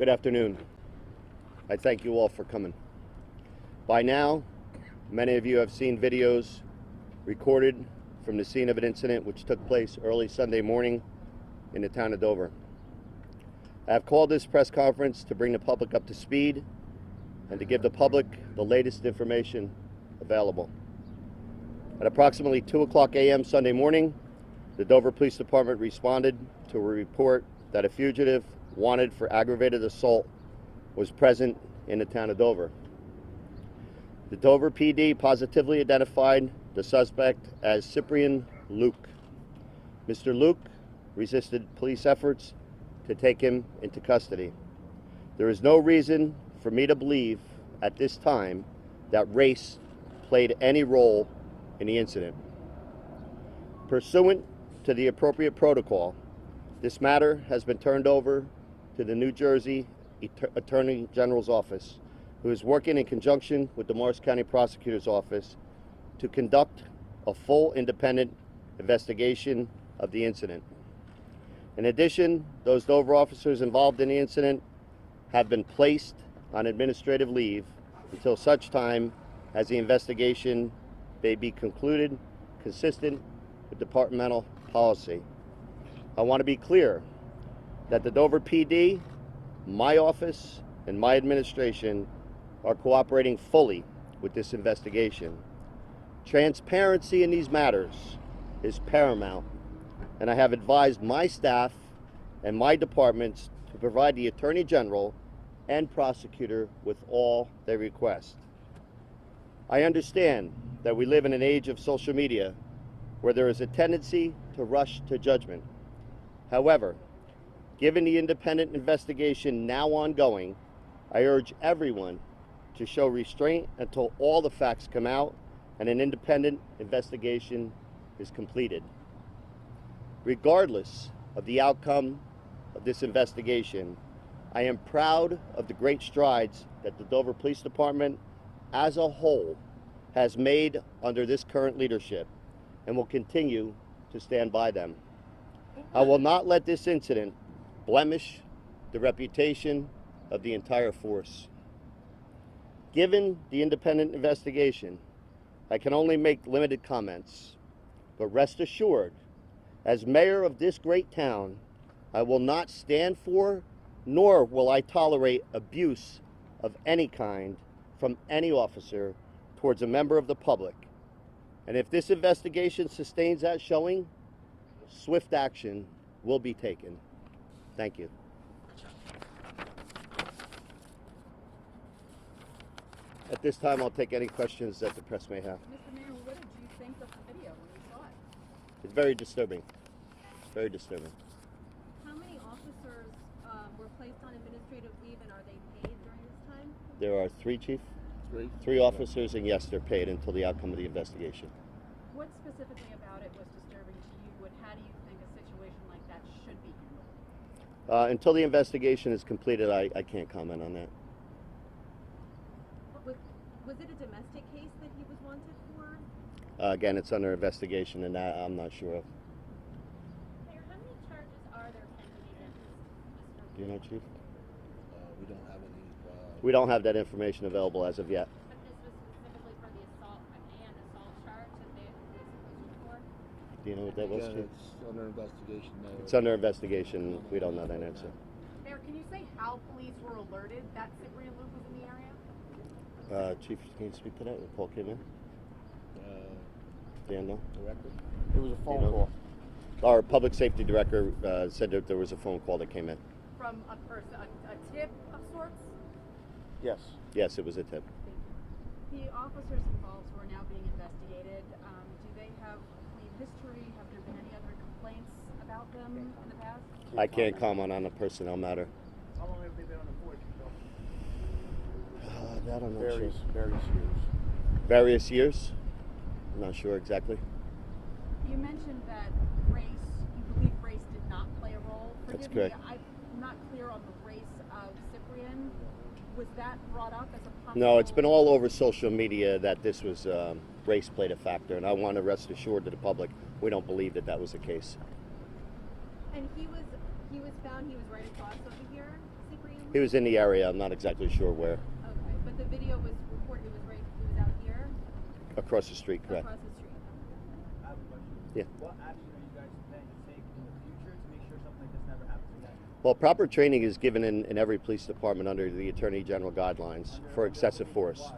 Good afternoon. I thank you all for coming. By now, many of you have seen videos recorded from the scene of an incident which took place early Sunday morning in the town of Dover. I have called this press conference to bring the public up to speed and to give the public the latest information available. At approximately 2:00 a.m. Sunday morning, the Dover Police Department responded to a report that a fugitive wanted for aggravated assault was present in the town of Dover. The Dover PD positively identified the suspect as Cyprian Luke. Mr. Luke resisted police efforts to take him into custody. There is no reason for me to believe at this time that race played any role in the incident. Pursuant to the appropriate protocol, this matter has been turned over to the New Jersey Attorney General's office, who is working in conjunction with the Morris County Prosecutor's Office to conduct a full independent investigation of the incident. In addition, those Dover officers involved in the incident have been placed on administrative leave until such time as the investigation may be concluded consistent with departmental policy. I want to be clear that the Dover PD, my office, and my administration are cooperating fully with this investigation. Transparency in these matters is paramount, and I have advised my staff and my departments to provide the Attorney General and prosecutor with all they request. I understand that we live in an age of social media where there is a tendency to rush to judgment. However, given the independent investigation now ongoing, I urge everyone to show restraint until all the facts come out and an independent investigation is completed. Regardless of the outcome of this investigation, I am proud of the great strides that the Dover Police Department as a whole has made under this current leadership and will continue to stand by them. I will not let this incident blemish the reputation of the entire force. Given the independent investigation, I can only make limited comments, but rest assured, as mayor of this great town, I will not stand for nor will I tolerate abuse of any kind from any officer towards a member of the public. And if this investigation sustains that showing, swift action will be taken. Thank you. At this time, I'll take any questions that the press may have. Mr. Mayor, what did you think of the video when you saw it? It's very disturbing. Very disturbing. How many officers were placed on administrative leave, and are they paid during this time? There are three, Chief? Three officers, and yes, they're paid until the outcome of the investigation. What specifically about it was disturbing to you, and how do you think a situation like that should be handled? Until the investigation is completed, I can't comment on that. Was it a domestic case that he was wanted for? Again, it's under investigation, and that I'm not sure of. Mayor, how many charges are there pending against Mr. Do you know, Chief? We don't have any. We don't have that information available as of yet. But this was specifically for the assault charge that they were for? Do you know what that was, Again, Chief? it's under investigation now. It's under investigation. We don't know that answer. Mayor, can you say how police were alerted that Cyprian Luke was in the area? Chief, can you speak to that? Paul came in. Dan, no? Director? It was a phone You know? call. Our public safety director said that there was a phone call that came in. From a person, a tip of sorts? Yes. Yes, it was a tip. The officers involved who are now being investigated, do they have a clean history? Have there been any other complaints about them in the past? I can't comment on a personnel matter. How long have they been on the force? That I'm not Various sure. years. Various years? I'm not sure exactly. You mentioned that you believe race did not play a role. That's Forgive me, correct. I'm not clear on the race of Cyprian. Was that brought up as a possible... No, it's been all over social media that this was race played a factor, and I want to rest assured to the public we don't believe that that was the case. And he was found, he was right across over here, Cyprian He was in the area. I'm not exactly sure where. Okay, but the video was recorded, it was out here, Across the street, correct? across the street. I have a question. Yeah. What action are you guys planning to take in the future to make sure something like this never happens again? Well, proper training is given in every police department under the Attorney General guidelines for excessive force,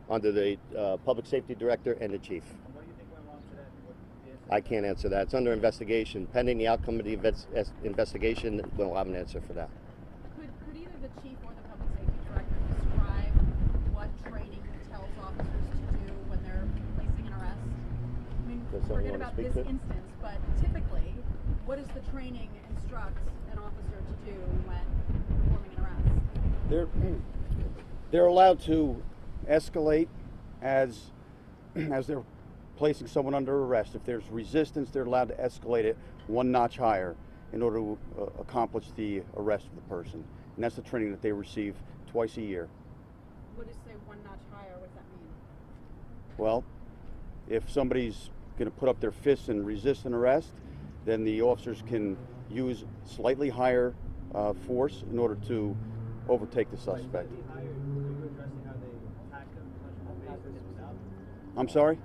under the Public Safety Director and the Chief. And what do you think went wrong today? What the incident? I can't answer that. It's under investigation. Pending the outcome of the investigation, we'll have an answer for that. Could either the chief or the public safety director describe what training he tells officers to do when they're placing an arrest? I mean, Does someone forget wanna about speak this to it? instance, but typically, what does the training instruct an officer to do when performing an arrest? They're allowed to escalate as they're placing someone under arrest. If there's resistance, they're allowed to escalate it one notch higher in order to accomplish the arrest of the person. And that's the training that they receive twice a year. What does say one notch higher? What does that mean? Well, if somebody's going to put up their fists and resist an arrest, then the officers can use slightly higher force in order to overtake the suspect. Are you addressing how they attacked him, punched him in the face, and hit him out? I'm sorry?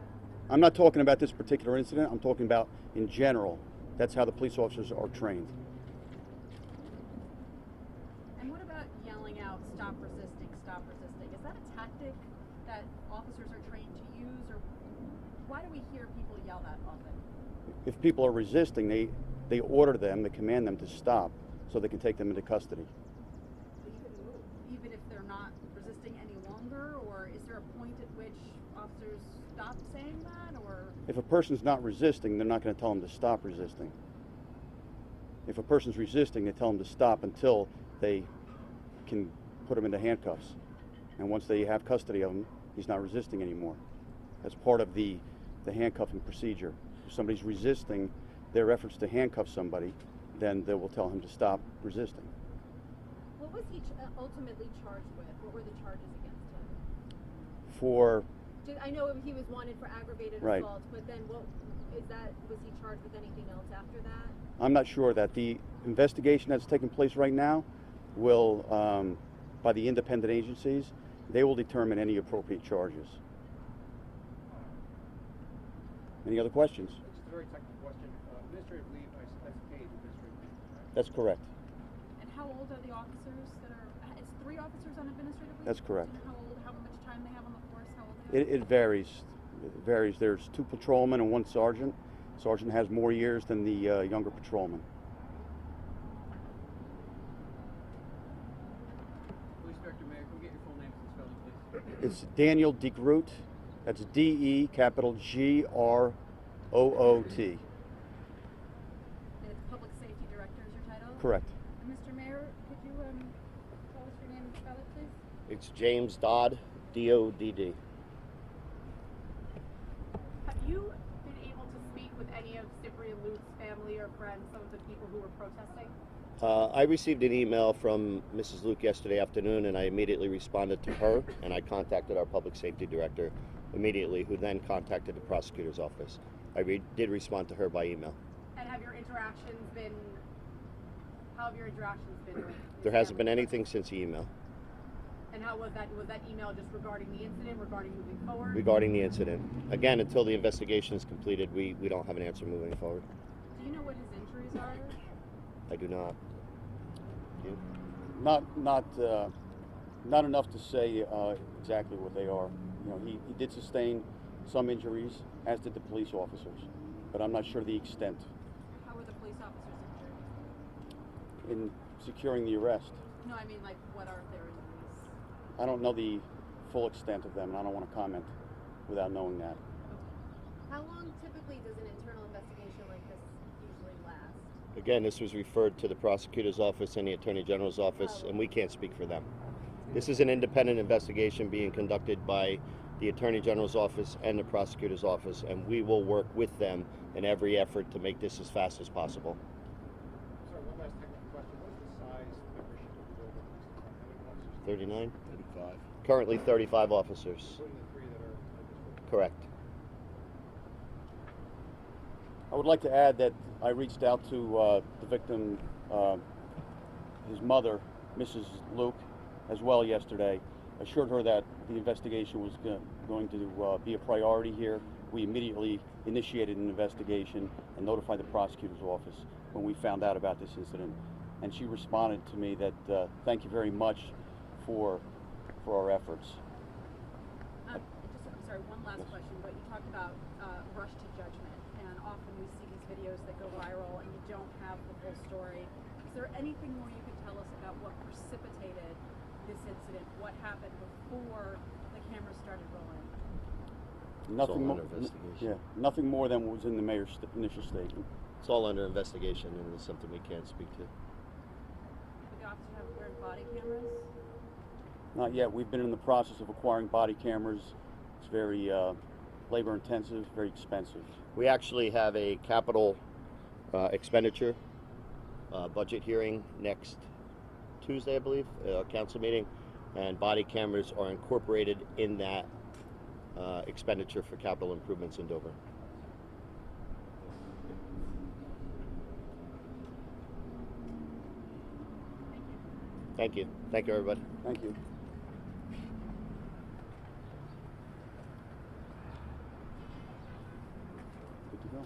I'm not talking about this particular incident. I'm talking about in general. That's how the police officers are trained. And what about yelling out, stop resisting, stop resisting? Is that a tactic that officers are trained to use, or why do we hear people yell that often? If people are resisting, they order them, they command them to stop so they can take them into custody. Even if they're not resisting any longer, or is there a point at which officers stop saying that, or? If a person's not resisting, they're not going to tell them to stop resisting. If a person's resisting, they tell them to stop until they can put him into handcuffs. And once they have custody of him, he's not resisting anymore. That's part of the handcuffing procedure. If somebody's resisting their efforts to handcuff somebody, then they will tell him to stop resisting. What was he ultimately charged with? What were the charges against him? For I know he was wanted for aggravated Right. assault, but then what is that? Was he charged with anything else after that? I'm not sure that the investigation that's taking place right now will, by the independent agencies, they will determine any appropriate charges. Any other questions? Just a very technical question. Administrative leave, that's paid administrative leave, right? That's correct. And how old are the officers that are? It's 3 officers on administrative leave. That's correct. Do you know how old? How much time they have on the force? How old they are? It varies. It varies. There's 2 patrolmen and 1 sergeant. Sergeant has more years than the younger patrolman. Police Director, Mayor, can we get your full name and spelling, please? It's Daniel DeGroot. That's D-E capital G-R-O-O-T. And it's public safety director is your title. Correct. And Mr. Mayor, could you tell us your name and spell it, please? It's James Dodd, D-O-D-D. Have you been able to speak with any of Cyprian Luke's family or friends, some of the people who were protesting? I received an email from Mrs. Luke yesterday afternoon, and I immediately responded to her, and I contacted our public safety director immediately, who then contacted the prosecutor's office. I did respond to her by email. And have your interactions been? How have your interactions been? With There his hasn't been family? anything since the email And how was that? Was that email just regarding the incident, regarding moving forward? regarding the incident. Again, until the investigation is completed, we don't have an answer moving forward. Do you know what his injuries are? I do not. You? Not enough to say exactly what they are. You know, he did sustain some injuries, as did the police officers, but I'm not sure the extent How were the police officers injured? in securing the arrest. No, I mean, like, what are their injuries? I don't know the full extent of them, and I don't want to comment without knowing that. How long typically does an internal investigation like this usually last? Again, this was referred to the prosecutor's office and the attorney general's office, and we can't speak for them. This is an independent investigation being conducted by the attorney general's office and the prosecutor's office, and we will work with them in every effort to make this as fast as possible. Sorry, one last technical question. What is the size membership of the Dover Police Department? How many officers? 39? 35. Currently 35 officers. Including the 3 that are at this point? Correct. I would like to add that I reached out to the victim, his mother, Mrs. Luke as well yesterday, assured her that the investigation was going to be a priority here. We immediately initiated an investigation and notified the prosecutor's office when we found out about this incident. And she responded to me that thank you very much for our efforts. I'm sorry, one last Yes. question, but you talked about rush to judgment, and often we see these videos that go viral and you don't have the full story. Is there anything more you could tell us about what precipitated this incident? What happened before the cameras started rolling? Nothing all more. under investigation. Yeah, nothing more than what was in the mayor's initial statement. It's all under investigation, and it's something we can't speak to. Did the officers have wearing body cameras? Not yet. We've been in the process of acquiring body cameras. It's very labor intensive, very expensive. We actually have a capital expenditure budget hearing next Tuesday, I believe, council meeting, and body cameras are incorporated in that expenditure for capital improvements in Dover. Thank you. Thank you, everybody. Thank you. Good to go.